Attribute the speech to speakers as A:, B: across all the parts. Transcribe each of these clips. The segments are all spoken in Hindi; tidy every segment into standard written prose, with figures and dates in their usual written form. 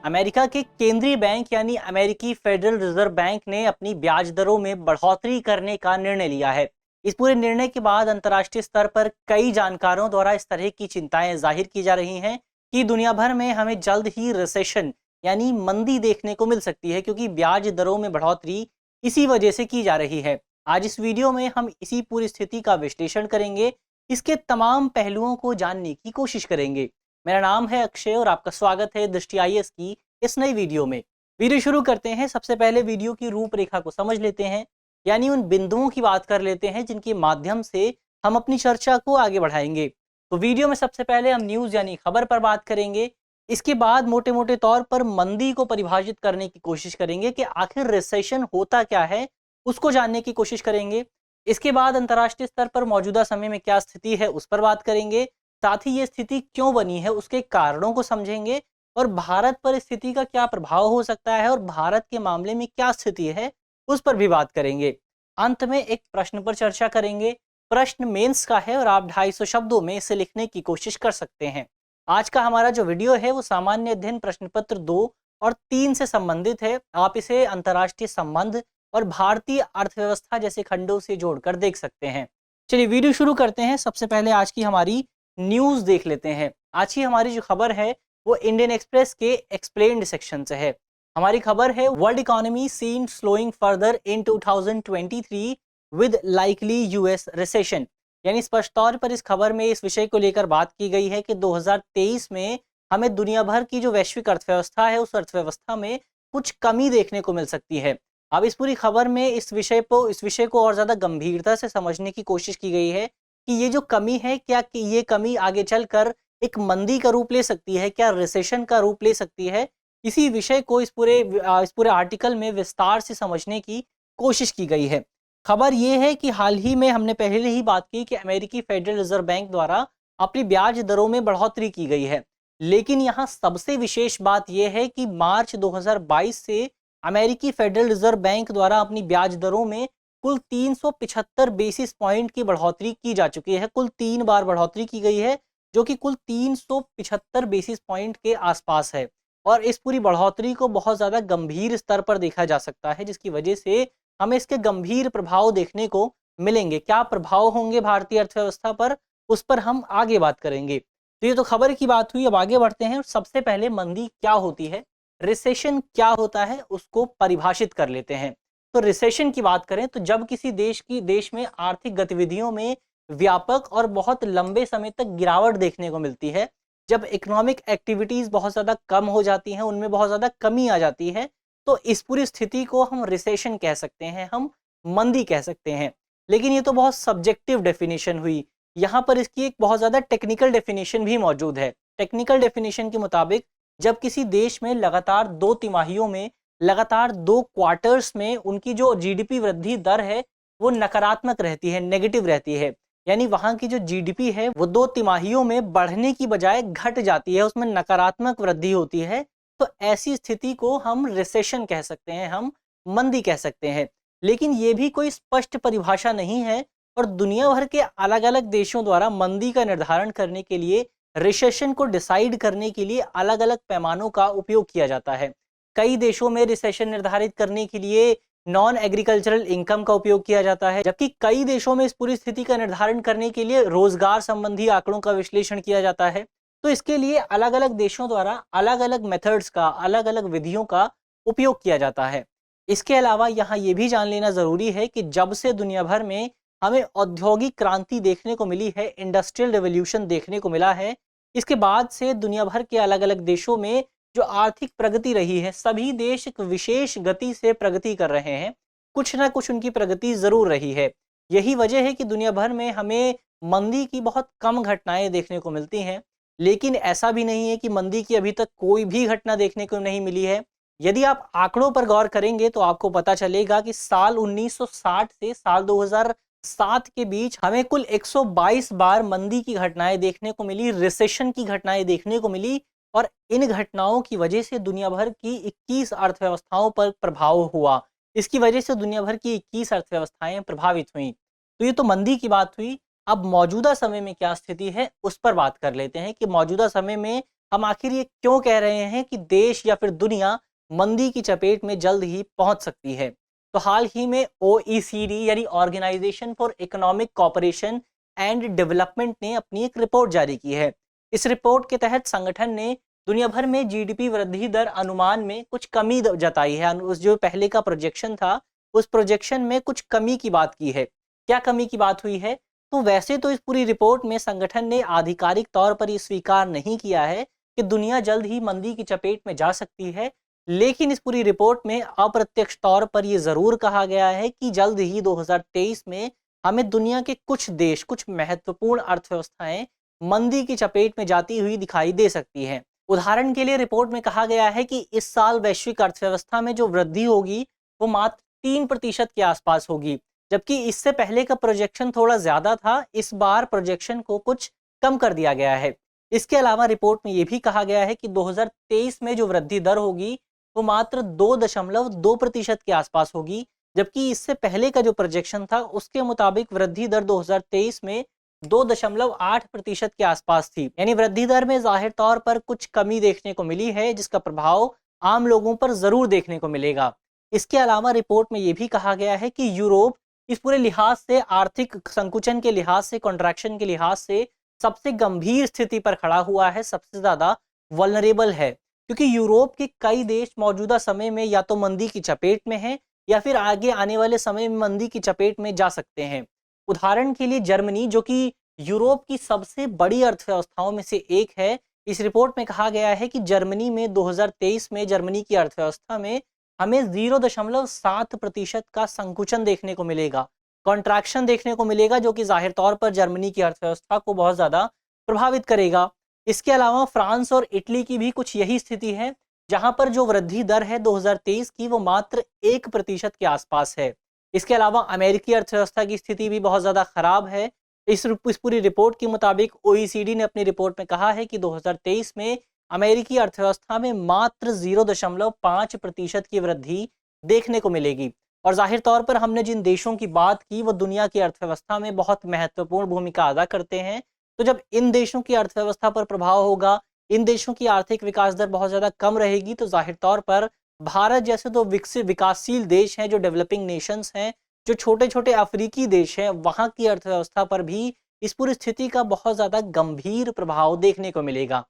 A: अमेरिका के केंद्रीय बैंक यानी अमेरिकी फेडरल रिजर्व बैंक ने अपनी ब्याज दरों में बढ़ोतरी करने का निर्णय लिया है। इस पूरे निर्णय के बाद अंतर्राष्ट्रीय स्तर पर कई जानकारों द्वारा इस तरह की चिंताएं जाहिर की जा रही हैं कि दुनिया भर में हमें जल्द ही रिसेशन यानी मंदी देखने को मिल सकती है, क्योंकि ब्याज दरों में बढ़ोतरी इसी वजह से की जा रही है। आज इस वीडियो में हम इसी पूरी स्थिति का विश्लेषण करेंगे, इसके तमाम पहलुओं को जानने की कोशिश करेंगे। मेरा नाम है अक्षय और आपका स्वागत है दृष्टि आईएएस की इस नई वीडियो में। वीडियो शुरू करते हैं। सबसे पहले वीडियो की रूपरेखा को समझ लेते हैं, यानी उन बिंदुओं की बात कर लेते हैं जिनके माध्यम से हम अपनी चर्चा को आगे बढ़ाएंगे। तो वीडियो में सबसे पहले हम न्यूज़ यानी खबर पर बात करेंगे। इसके बाद मोटे मोटे तौर पर मंदी को परिभाषित करने की कोशिश करेंगे कि आखिर रिसेशन होता क्या है, उसको जानने की कोशिश करेंगे। इसके बाद अंतर्राष्ट्रीय स्तर पर मौजूदा समय में क्या स्थिति है उस पर बात करेंगे। साथ ही ये स्थिति क्यों बनी है उसके कारणों को समझेंगे और भारत पर स्थिति का क्या प्रभाव हो सकता है और भारत के मामले में क्या स्थिति है उस पर भी बात करेंगे। अंत में एक प्रश्न पर चर्चा करेंगे। प्रश्न मेंस का है और आप 250 शब्दों में इसे लिखने की कोशिश कर सकते हैं। आज का हमारा जो वीडियो है वो सामान्य अध्ययन प्रश्न पत्र 2 और 3 से संबंधित है। आप इसे अंतर्राष्ट्रीय संबंध और भारतीय अर्थव्यवस्था जैसे खंडों से जोड़कर देख सकते हैं। चलिए वीडियो शुरू करते हैं। सबसे पहले आज की हमारी न्यूज़ देख लेते हैं। आज की हमारी जो खबर है वो इंडियन एक्सप्रेस के एक्सप्लेन्ड सेक्शन से है। हमारी खबर है world economy seen slowing further in 2023 with likely US recession. यानी स्पष्ट तौर पर इस खबर में इस विषय को लेकर बात की गई है कि 2023 में हमें दुनिया भर की जो वैश्विक अर्थव्यवस्था है उस अर्थव्यवस्था में कुछ कमी देखने को मिल सकती है। अब इस पूरी खबर में इस विषय को और ज़्यादा गंभीरता से समझने की कोशिश की गई है कि ये जो कमी है, क्या कि ये कमी आगे चलकर एक मंदी का रूप ले सकती है, क्या रिसेशन का रूप ले सकती है। इसी विषय को इस पूरे आर्टिकल में विस्तार से समझने की कोशिश की गई है। खबर ये है कि हाल ही में हमने पहले ही बात की कि अमेरिकी फेडरल रिजर्व बैंक द्वारा अपनी ब्याज दरों में बढ़ोतरी की गई है, लेकिन यहाँ सबसे विशेष बात यह है कि मार्च 2022 से अमेरिकी फेडरल रिजर्व बैंक द्वारा अपनी ब्याज दरों में कुल 375 बेसिस पॉइंट की बढ़ोतरी की जा चुकी है। कुल 3 बार बढ़ोतरी की गई है, जो कि कुल 375 बेसिस पॉइंट के आसपास है। और इस पूरी बढ़ोतरी को बहुत ज़्यादा गंभीर स्तर पर देखा जा सकता है, जिसकी वजह से हमें इसके गंभीर प्रभाव देखने को मिलेंगे। क्या प्रभाव होंगे भारतीय अर्थव्यवस्था पर, उस पर हम आगे बात करेंगे। तो ये तो खबर की बात हुई। अब आगे बढ़ते हैं। सबसे पहले मंदी क्या होती है, रिसेशन क्या होता है, उसको परिभाषित कर लेते हैं। तो रिसेशन की बात करें तो जब किसी देश में आर्थिक गतिविधियों में व्यापक और बहुत लंबे समय तक गिरावट देखने को मिलती है, जब इकोनॉमिक एक्टिविटीज बहुत ज़्यादा कम हो जाती हैं, उनमें बहुत ज़्यादा कमी आ जाती है, तो इस पूरी स्थिति को हम रिसेशन कह सकते हैं, हम मंदी कह सकते हैं। लेकिन ये तो बहुत सब्जेक्टिव डेफिनेशन हुई। यहाँ पर इसकी एक बहुत ज़्यादा टेक्निकल डेफिनेशन भी मौजूद है। टेक्निकल डेफिनेशन के मुताबिक जब किसी देश में लगातार 2 तिमाहियों में, लगातार 2 क्वार्टर्स में उनकी जो जीडीपी वृद्धि दर है वो नकारात्मक रहती है, नेगेटिव रहती है, यानी वहाँ की जो जीडीपी है वो 2 तिमाहियों में बढ़ने की बजाय घट जाती है, उसमें नकारात्मक वृद्धि होती है, तो ऐसी स्थिति को हम रिसेशन कह सकते हैं, हम मंदी कह सकते हैं। लेकिन ये भी कोई स्पष्ट परिभाषा नहीं है और दुनिया भर के अलग अलग देशों द्वारा मंदी का निर्धारण करने के लिए, रिसेशन को डिसाइड करने के लिए अलग अलग पैमानों का उपयोग किया जाता है। कई देशों में रिसेशन निर्धारित करने के लिए नॉन एग्रीकल्चरल इनकम का उपयोग किया जाता है, जबकि कई देशों में इस पूरी स्थिति का निर्धारण करने के लिए रोजगार संबंधी आंकड़ों का विश्लेषण किया जाता है। तो इसके लिए अलग अलग देशों द्वारा अलग अलग मेथड्स का, अलग अलग विधियों का उपयोग किया जाता है। इसके अलावा यहाँ ये भी जान लेना ज़रूरी है कि जब से दुनिया भर में हमें औद्योगिक क्रांति देखने को मिली है, इंडस्ट्रियल रेवोल्यूशन देखने को मिला है, इसके बाद से दुनिया भर के अलग अलग देशों में जो आर्थिक प्रगति रही है, सभी देश एक विशेष गति से प्रगति कर रहे हैं। कुछ ना कुछ उनकी प्रगति ज़रूर रही है। यही वजह है कि दुनिया भर में हमें मंदी की बहुत कम घटनाएं देखने को मिलती हैं। लेकिन ऐसा भी नहीं है कि मंदी की अभी तक कोई भी घटना देखने को नहीं मिली है। यदि आप आंकड़ों पर गौर करेंगे तो आपको पता चलेगा कि साल 1960 से साल 2007 के बीच हमें कुल 122 बार मंदी की घटनाएं देखने को मिली, रिसेशन की घटनाएं देखने को मिली, और इन घटनाओं की वजह से दुनिया भर की 21 अर्थव्यवस्थाओं पर प्रभाव हुआ। इसकी वजह से दुनिया भर की 21 अर्थव्यवस्थाएं प्रभावित हुई। तो ये तो मंदी की बात हुई। अब मौजूदा समय में क्या स्थिति है उस पर बात कर लेते हैं कि मौजूदा समय में हम आखिर ये क्यों कह रहे हैं कि देश या फिर दुनिया मंदी की चपेट में जल्द ही पहुंच सकती है? तो हाल ही में OECD यानी organisation for economic cooperation and development ने अपनी एक रिपोर्ट जारी की है। इस रिपोर्ट के तहत संगठन ने दुनिया भर में जीडीपी वृद्धि दर अनुमान में कुछ कमी जताई है। उस जो पहले का प्रोजेक्शन था, उस प्रोजेक्शन में कुछ कमी की बात की है। क्या कमी की बात हुई है? तो वैसे तो इस पूरी रिपोर्ट में संगठन ने आधिकारिक तौर पर ये स्वीकार नहीं किया है कि दुनिया जल्द ही मंदी की चपेट में जा सकती है, लेकिन इस पूरी रिपोर्ट में अप्रत्यक्ष तौर पर यह जरूर कहा गया है कि जल्द ही 2023 में हमें दुनिया के कुछ देश, कुछ महत्वपूर्ण अर्थव्यवस्थाएं मंदी की चपेट में जाती हुई दिखाई दे सकती हैं। उदाहरण के लिए रिपोर्ट में कहा गया है कि इस साल वैश्विक अर्थव्यवस्था में जो वृद्धि होगी वो मात्र 3% के आसपास होगी, जबकि इससे पहले का प्रोजेक्शन थोड़ा ज्यादा था। इस बार प्रोजेक्शन को कुछ कम कर दिया गया है। इसके अलावा रिपोर्ट में यह भी कहा गया है कि 2023 में जो वृद्धि दर होगी वो मात्र 2.2% के आसपास होगी, जबकि इससे पहले का जो प्रोजेक्शन था उसके मुताबिक वृद्धि दर 2023 में 2.8% के आसपास थी। यानी वृद्धि दर में जाहिर तौर पर कुछ कमी देखने को मिली है, जिसका प्रभाव आम लोगों पर जरूर देखने को मिलेगा। इसके अलावा रिपोर्ट में यह भी कहा गया है कि यूरोप इस पूरे लिहाज से, आर्थिक संकुचन के लिहाज से, कॉन्ट्रैक्शन के लिहाज से सबसे गंभीर स्थिति पर खड़ा हुआ है, सबसे ज्यादा वल्नरेबल है, क्योंकि यूरोप के कई देश मौजूदा समय में या तो मंदी की चपेट में हैं या फिर आगे आने वाले समय में मंदी की चपेट में जा सकते हैं। उदाहरण के लिए जर्मनी, जो कि यूरोप की सबसे बड़ी अर्थव्यवस्थाओं में से एक है, इस रिपोर्ट में कहा गया है कि जर्मनी में 2023 में जर्मनी की अर्थव्यवस्था में हमें 0.7% का संकुचन देखने को मिलेगा, कॉन्ट्रैक्शन देखने को मिलेगा, जो कि जाहिर तौर पर जर्मनी की अर्थव्यवस्था को बहुत ज़्यादा प्रभावित करेगा। इसके अलावा फ्रांस और इटली की भी कुछ यही स्थिति है, जहां पर जो वृद्धि दर है 2023 की वो मात्र 1% के आसपास है। इसके अलावा अमेरिकी अर्थव्यवस्था की स्थिति भी बहुत ज़्यादा खराब है। इस पूरी रिपोर्ट के मुताबिक OECD ने अपनी रिपोर्ट में कहा है कि 2023 में अमेरिकी अर्थव्यवस्था में मात्र 0.5% की वृद्धि देखने को मिलेगी। और जाहिर तौर पर हमने जिन देशों की बात की वो दुनिया की अर्थव्यवस्था में बहुत महत्वपूर्ण भूमिका अदा करते हैं। तो जब इन देशों की अर्थव्यवस्था पर प्रभाव होगा, इन देशों की आर्थिक विकास दर बहुत ज़्यादा कम रहेगी, तो जाहिर तौर पर भारत जैसे तो विकसित विकासशील देश हैं, जो डेवलपिंग नेशंस हैं, जो छोटे छोटे अफ्रीकी देश हैं, वहाँ की अर्थव्यवस्था पर भी इस पूरी स्थिति का बहुत ज़्यादा गंभीर प्रभाव देखने को मिलेगा।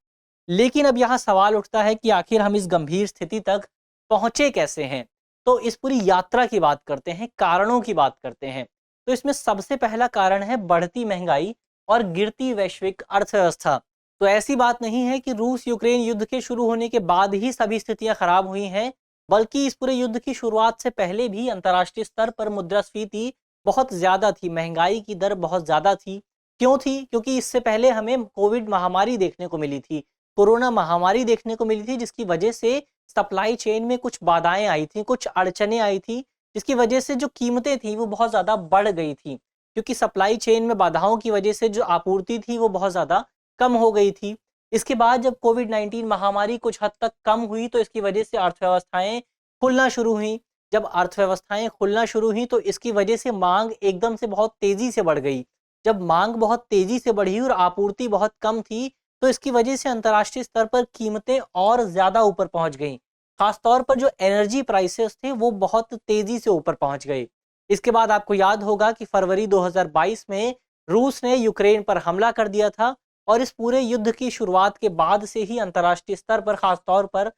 A: लेकिन अब यहाँ सवाल उठता है कि आखिर हम इस गंभीर स्थिति तक पहुँचे कैसे हैं? तो इस पूरी यात्रा की बात करते हैं, कारणों की बात करते हैं। तो इसमें सबसे पहला कारण है बढ़ती महंगाई और गिरती वैश्विक अर्थव्यवस्था। तो ऐसी बात नहीं है कि रूस यूक्रेन युद्ध के शुरू होने के बाद ही सभी स्थितियां खराब हुई हैं, बल्कि इस पूरे युद्ध की शुरुआत से पहले भी अंतर्राष्ट्रीय स्तर पर मुद्रास्फीति बहुत ज्यादा थी, महंगाई की दर बहुत ज्यादा थी। क्यों थी? क्योंकि इससे पहले हमें कोविड महामारी देखने को मिली थी, कोरोना महामारी देखने को मिली थी, जिसकी वजह से सप्लाई चेन में कुछ बाधाएं आई थी, कुछ अड़चने आई थी, जिसकी वजह से जो कीमतें थी वो बहुत ज्यादा बढ़ गई थी, क्योंकि सप्लाई चेन में बाधाओं की वजह से जो आपूर्ति थी वो बहुत ज़्यादा कम हो गई थी। इसके बाद जब कोविड-19 महामारी कुछ हद तक कम हुई, तो इसकी वजह से अर्थव्यवस्थाएं खुलना शुरू हुई। जब अर्थव्यवस्थाएं खुलना शुरू हुई तो इसकी वजह से मांग एकदम से बहुत तेज़ी से बढ़ गई। जब मांग बहुत तेज़ी से बढ़ी और आपूर्ति बहुत कम थी, तो इसकी वजह से अंतर्राष्ट्रीय स्तर पर कीमतें और ज़्यादा ऊपर पहुँच गईं। खासतौर पर जो एनर्जी प्राइसेस थे वो बहुत तेज़ी से ऊपर पहुँच गए। इसके बाद आपको याद होगा कि फरवरी 2022 में रूस ने यूक्रेन पर हमला कर दिया था, और इस पूरे युद्ध की शुरुआत के बाद से ही अंतर्राष्ट्रीय स्तर पर खासतौर पर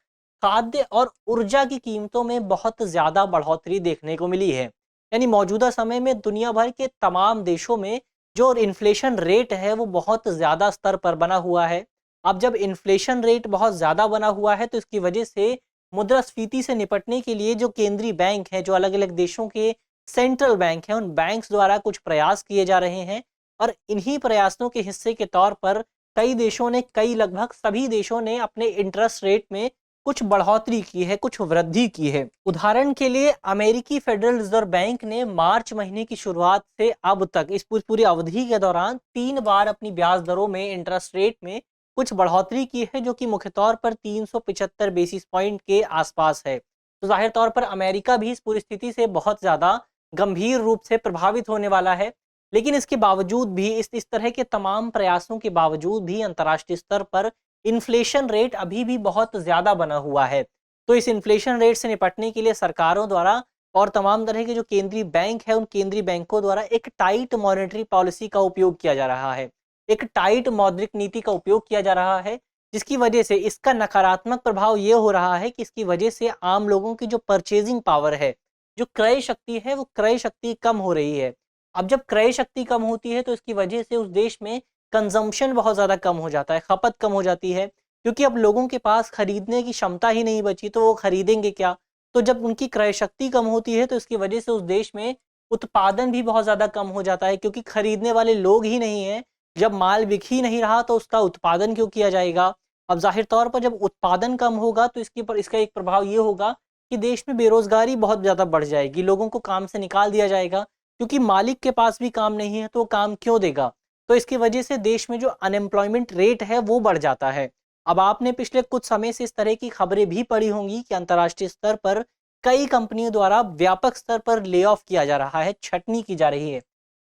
A: खाद्य और ऊर्जा की कीमतों में बहुत ज़्यादा बढ़ोतरी देखने को मिली है। यानी मौजूदा समय में दुनिया भर के तमाम देशों में जो इन्फ्लेशन रेट है वो बहुत ज़्यादा स्तर पर बना हुआ है। अब जब इन्फ्लेशन रेट बहुत ज़्यादा बना हुआ है, तो इसकी वजह से मुद्रास्फीति से निपटने के लिए जो केंद्रीय बैंक हैं, जो अलग अलग देशों के सेंट्रल बैंक हैं, उन बैंक्स द्वारा कुछ प्रयास किए जा रहे हैं। और इन्हीं प्रयासों के हिस्से के तौर पर कई देशों ने, लगभग सभी देशों ने अपने इंटरेस्ट रेट में कुछ बढ़ोतरी की है, कुछ वृद्धि की है। उदाहरण के लिए अमेरिकी फेडरल रिजर्व बैंक ने मार्च महीने की शुरुआत से अब तक इस पूरी अवधि के दौरान 3 बार अपनी ब्याज दरों में, इंटरेस्ट रेट में कुछ बढ़ोतरी की है, जो कि मुख्य तौर पर 375 बेसिस पॉइंट के आसपास है। तो जाहिर तौर पर अमेरिका भी इस पूरी स्थिति से बहुत ज़्यादा गंभीर रूप से प्रभावित होने वाला है। लेकिन इसके बावजूद भी, इस तरह के तमाम प्रयासों के बावजूद भी अंतर्राष्ट्रीय स्तर पर इन्फ्लेशन रेट अभी भी बहुत ज़्यादा बना हुआ है। तो इस इन्फ्लेशन रेट से निपटने के लिए सरकारों द्वारा और तमाम तरह के जो केंद्रीय बैंक है, उन केंद्रीय बैंकों द्वारा एक टाइट मॉनेटरी पॉलिसी का उपयोग किया जा रहा है। एक टाइट मौद्रिक नीति का उपयोग किया जा रहा है, जिसकी वजह से इसका नकारात्मक प्रभाव ये हो रहा है कि इसकी वजह से आम लोगों की जो परचेजिंग पावर है, जो क्रय शक्ति है, वो क्रय शक्ति कम हो रही है। अब जब क्रय शक्ति कम होती है तो इसकी वजह से उस देश में कंजम्पशन बहुत ज़्यादा कम हो जाता है, खपत कम हो जाती है, क्योंकि अब लोगों के पास खरीदने की क्षमता ही नहीं बची, तो वो खरीदेंगे क्या? तो जब उनकी क्रय शक्ति कम होती है तो इसकी वजह से उस देश में उत्पादन भी बहुत ज़्यादा कम हो जाता है, क्योंकि खरीदने वाले लोग ही नहीं हैं। जब माल बिक ही नहीं रहा तो उसका उत्पादन क्यों किया जाएगा? अब ज़ाहिर तौर पर जब उत्पादन कम होगा तो इसका एक प्रभाव ये होगा कि देश में बेरोज़गारी बहुत ज़्यादा बढ़ जाएगी, लोगों को काम से निकाल दिया जाएगा, क्योंकि मालिक के पास भी काम नहीं है तो वो काम क्यों देगा? तो इसकी वजह से देश में जो अनएम्प्लॉयमेंट रेट है वो बढ़ जाता है। अब आपने पिछले कुछ समय से इस तरह की खबरें भी पढ़ी होंगी कि अंतर्राष्ट्रीय स्तर पर कई कंपनियों द्वारा व्यापक स्तर पर ले ऑफ किया जा रहा है, छटनी की जा रही है।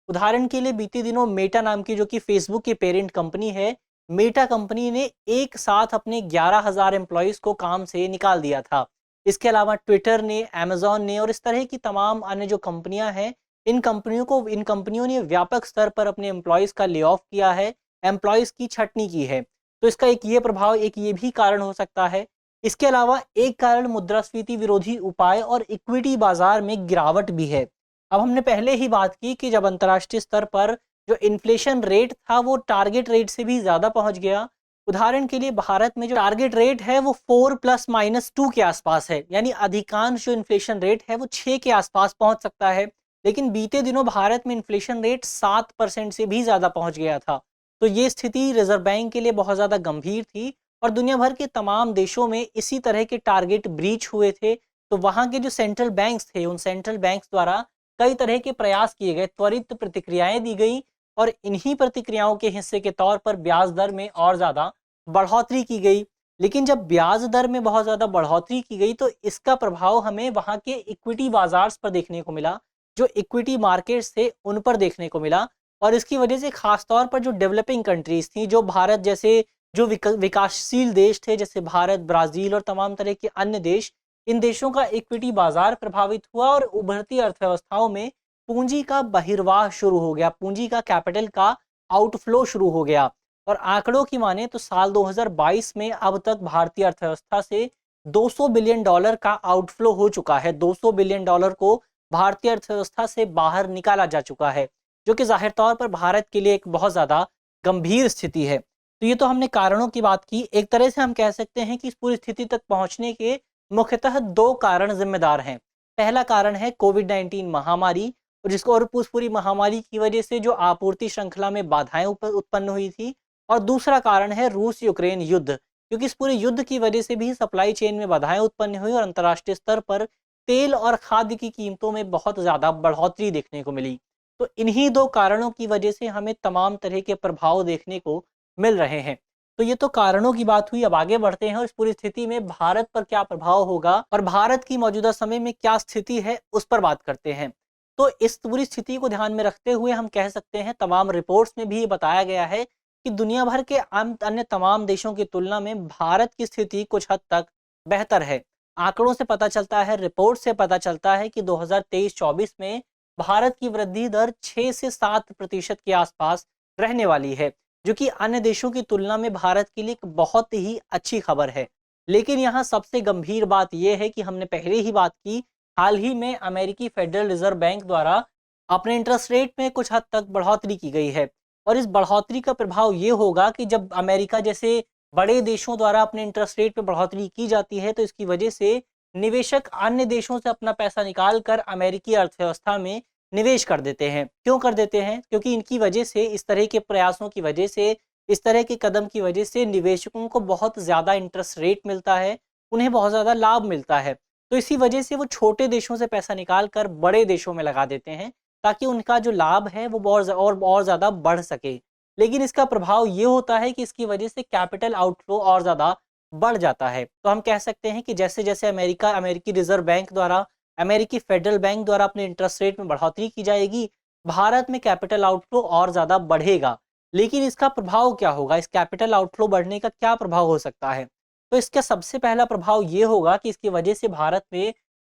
A: उदाहरण के लिए बीते दिनों मेटा नाम की, जो कि फेसबुक की पेरेंट कंपनी है, मेटा कंपनी ने एक साथ अपने 11,000 एम्प्लॉयज़ को काम से निकाल दिया था। इसके अलावा ट्विटर ने, अमेज़न ने और इस तरह की तमाम अन्य जो कंपनियां हैं, इन कंपनियों ने व्यापक स्तर पर अपने एम्प्लॉयज़ का ले ऑफ किया है, एम्प्लॉयज़ की छटनी की है। तो इसका एक ये प्रभाव, एक ये भी कारण हो सकता है। इसके अलावा एक कारण मुद्रास्फीति विरोधी उपाय और इक्विटी बाजार में गिरावट भी है। अब हमने पहले ही बात की कि जब अंतर्राष्ट्रीय स्तर पर जो इन्फ्लेशन रेट था वो टारगेट रेट से भी ज़्यादा पहुंच गया। उदाहरण के लिए भारत में जो टारगेट रेट है वो 4 प्लस माइनस 2 के आसपास है, यानी अधिकांश जो इन्फ्लेशन रेट है वो 6 के आसपास पहुंच सकता है। लेकिन बीते दिनों भारत में इन्फ्लेशन रेट 7% से भी ज़्यादा पहुंच गया था। तो ये स्थिति रिजर्व बैंक के लिए बहुत ज़्यादा गंभीर थी और दुनिया भर के तमाम देशों में इसी तरह के टारगेट ब्रीच हुए थे। तो वहाँ के जो सेंट्रल बैंक्स थे, उन सेंट्रल बैंक्स द्वारा कई तरह के प्रयास किए गए, त्वरित प्रतिक्रियाएं दी गई और इन्हीं प्रतिक्रियाओं के हिस्से के तौर पर ब्याज दर में और ज़्यादा बढ़ोतरी की गई। लेकिन जब ब्याज दर में बहुत ज़्यादा बढ़ोतरी की गई तो इसका प्रभाव हमें वहाँ के इक्विटी बाजार पर देखने को मिला, जो इक्विटी मार्केट्स थे उन पर देखने को मिला। और इसकी वजह से खासतौर पर जो डेवलपिंग कंट्रीज़ थी, जो भारत जैसे जो विकासशील देश थे, जैसे भारत, ब्राज़ील और तमाम तरह के अन्य देश, इन देशों का इक्विटी बाजार प्रभावित हुआ और उभरती अर्थव्यवस्थाओं में पूंजी का बहिर्वाह शुरू हो गया, पूंजी का, कैपिटल का आउटफ्लो शुरू हो गया। और आंकड़ों की माने तो साल 2022 में अब तक भारतीय अर्थव्यवस्था से $200 बिलियन का आउटफ्लो हो चुका है। $200 बिलियन को भारतीय अर्थव्यवस्था से बाहर निकाला जा चुका है, जो कि जाहिर तौर पर भारत के लिए एक बहुत ज़्यादा गंभीर स्थिति है। तो ये तो हमने कारणों की बात की। एक तरह से हम कह सकते हैं कि इस पूरी स्थिति तक पहुंचने के मुख्यतः 2 कारण जिम्मेदार हैं। पहला कारण है कोविड-19 महामारी, और जिसको और उस पूरी महामारी की वजह से जो आपूर्ति श्रृंखला में बाधाएं उत्पन्न हुई थी। और दूसरा कारण है रूस यूक्रेन युद्ध, क्योंकि इस पूरे युद्ध की वजह से भी सप्लाई चेन में बाधाएं उत्पन्न हुई और अंतर्राष्ट्रीय स्तर पर तेल और खाद्य की कीमतों में बहुत ज़्यादा बढ़ोतरी देखने को मिली। तो इन्हीं 2 कारणों की वजह से हमें तमाम तरह के प्रभाव देखने को मिल रहे हैं। तो ये तो कारणों की बात हुई। अब आगे बढ़ते हैं और इस पूरी स्थिति में भारत पर क्या प्रभाव होगा और भारत की मौजूदा समय में क्या स्थिति है, उस पर बात करते हैं। तो इस पूरी स्थिति को ध्यान में रखते हुए हम कह सकते हैं, तमाम रिपोर्ट्स में भी ये बताया गया है कि दुनिया भर के अन्य तमाम देशों की तुलना में भारत की स्थिति कुछ हद तक बेहतर है। आंकड़ों से पता चलता है, रिपोर्ट से पता चलता है कि 2023-24 में भारत की वृद्धि दर 6 से 7% के आसपास रहने वाली है, जो कि अन्य देशों की तुलना में भारत के लिए एक बहुत ही अच्छी खबर है। लेकिन यहाँ सबसे गंभीर बात यह है कि हमने पहले ही बात की, हाल ही में अमेरिकी फेडरल रिजर्व बैंक द्वारा अपने इंटरेस्ट रेट में कुछ हद तक बढ़ोतरी की गई है। और इस बढ़ोतरी का प्रभाव ये होगा कि जब अमेरिका जैसे बड़े देशों द्वारा अपने इंटरेस्ट रेट में बढ़ोतरी की जाती है, तो इसकी वजह से निवेशक अन्य देशों से अपना पैसा निकाल कर अमेरिकी अर्थव्यवस्था में निवेश कर देते हैं। क्यों कर देते हैं? क्योंकि इनकी वजह से, इस तरह के प्रयासों की वजह से, इस तरह के कदम की वजह से निवेशकों को बहुत ज़्यादा इंटरेस्ट रेट मिलता है, उन्हें बहुत ज़्यादा लाभ मिलता है। तो इसी वजह से वो छोटे देशों से पैसा निकाल कर बड़े देशों में लगा देते हैं, ताकि उनका जो लाभ है वो और ज़्यादा बढ़ सके। लेकिन इसका प्रभाव ये होता है कि इसकी वजह से कैपिटल आउटफ्लो और ज़्यादा बढ़ जाता है। तो हम कह सकते हैं कि जैसे-जैसे अमेरिकी रिजर्व बैंक द्वारा, अमेरिकी फेडरल बैंक द्वारा अपने इंटरेस्ट रेट में बढ़ोतरी की जाएगी, भारत में कैपिटल आउटफ्लो और ज़्यादा बढ़ेगा। लेकिन इसका प्रभाव क्या होगा, इस कैपिटल आउटफ्लो बढ़ने का क्या प्रभाव हो सकता है? तो इसका सबसे पहला प्रभाव ये होगा कि इसकी वजह से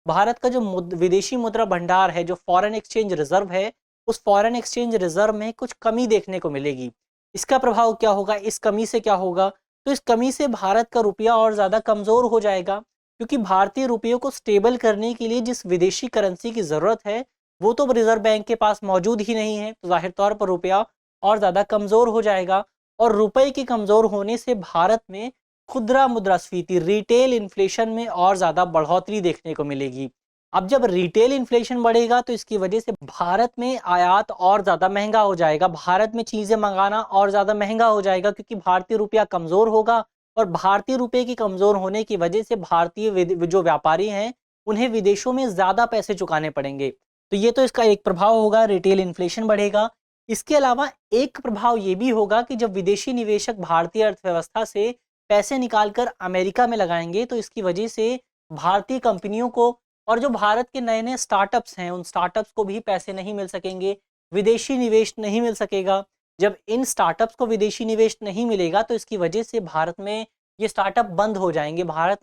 A: भारत का जो विदेशी मुद्रा भंडार है, जो फॉरेन एक्सचेंज रिजर्व है, उस फॉरेन एक्सचेंज रिजर्व में कुछ कमी देखने को मिलेगी। इसका प्रभाव क्या होगा, इस कमी से क्या होगा? तो इस कमी से भारत का रुपया और ज़्यादा कमज़ोर हो जाएगा, क्योंकि भारतीय रुपये को स्टेबल करने के लिए जिस विदेशी करेंसी की ज़रूरत है, वो तो रिजर्व बैंक के पास मौजूद ही नहीं है। तो ज़ाहिर तौर पर रुपया और ज़्यादा कमज़ोर हो जाएगा, और रुपए के कमज़ोर होने से भारत में खुदरा मुद्रास्फीति, रिटेल इन्फ्लेशन में और ज़्यादा बढ़ोतरी देखने को मिलेगी। अब जब रिटेल इन्फ्लेशन बढ़ेगा तो इसकी वजह से भारत में आयात और ज़्यादा महंगा हो जाएगा, भारत में चीज़ें मंगाना और ज़्यादा महंगा हो जाएगा, क्योंकि भारतीय रुपया कमज़ोर होगा, और भारतीय रुपये के कमज़ोर होने की वजह से भारतीय जो व्यापारी हैं, उन्हें विदेशों में ज़्यादा पैसे चुकाने पड़ेंगे। तो ये तो इसका एक प्रभाव होगा, रिटेल इन्फ्लेशन बढ़ेगा। इसके अलावा एक प्रभाव ये भी होगा कि जब विदेशी निवेशक भारतीय अर्थव्यवस्था से पैसे निकालकर अमेरिका में लगाएंगे, तो इसकी वजह से भारतीय कंपनियों को और जो भारत के नए-नए स्टार्टअप्स हैं, उन स्टार्टअप्स को भी पैसे नहीं मिल सकेंगे, विदेशी निवेश नहीं मिल सकेगा। जब इन स्टार्टअप्स को विदेशी निवेश नहीं मिलेगा, तो इसकी वजह से भारत में ये स्टार्टअप बंद हो जाएँगे। भारत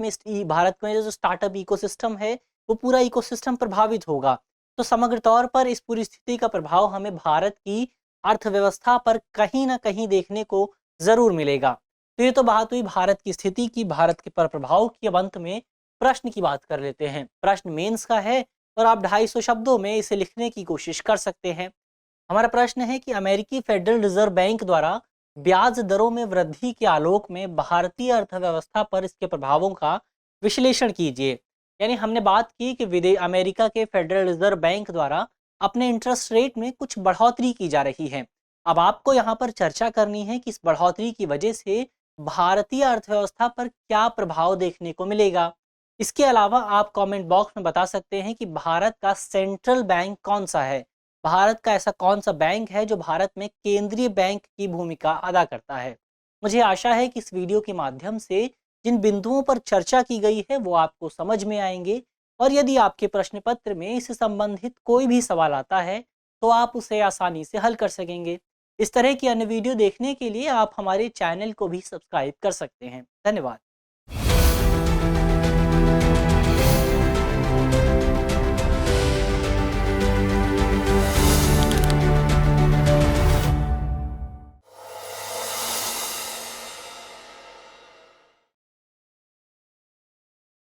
A: में जो स्टार्टअप इकोसिस्टम है, वो पूरा इकोसिस्टम प्रभावित होगा। तो समग्र तौर पर इस पूरी स्थिति का प्रभाव हमें भारत की अर्थव्यवस्था पर कहीं न कहीं देखने को ज़रूर मिलेगा। तो ये तो बात हुई भारत की स्थिति की, भारत के पर प्रभाव की। अब अंत में प्रश्न की बात कर लेते हैं। प्रश्न मेंस का है और आप 250 शब्दों में इसे लिखने की कोशिश कर सकते हैं। हमारा प्रश्न है कि अमेरिकी फेडरल रिजर्व बैंक द्वारा ब्याज दरों में वृद्धि के आलोक में भारतीय अर्थव्यवस्था पर इसके प्रभावों का विश्लेषण कीजिए। यानी हमने बात की कि अमेरिका के फेडरल रिजर्व बैंक द्वारा अपने इंटरेस्ट रेट में कुछ बढ़ोतरी की जा रही है। अब आपको यहाँ पर चर्चा करनी है कि इस बढ़ोतरी की वजह से भारतीय अर्थव्यवस्था पर क्या प्रभाव देखने को मिलेगा। इसके अलावा आप कमेंट बॉक्स में बता सकते हैं कि भारत का सेंट्रल बैंक कौन सा है, भारत का ऐसा कौन सा बैंक है जो भारत में केंद्रीय बैंक की भूमिका अदा करता है। मुझे आशा है कि इस वीडियो के माध्यम से जिन बिंदुओं पर चर्चा की गई है वो आपको समझ में आएंगे, और यदि आपके प्रश्न पत्र में इससे संबंधित कोई भी सवाल आता है तो आप उसे आसानी से हल कर सकेंगे। इस तरह की अन्य वीडियो देखने के लिए आप हमारे चैनल को भी सब्सक्राइब कर सकते हैं। धन्यवाद।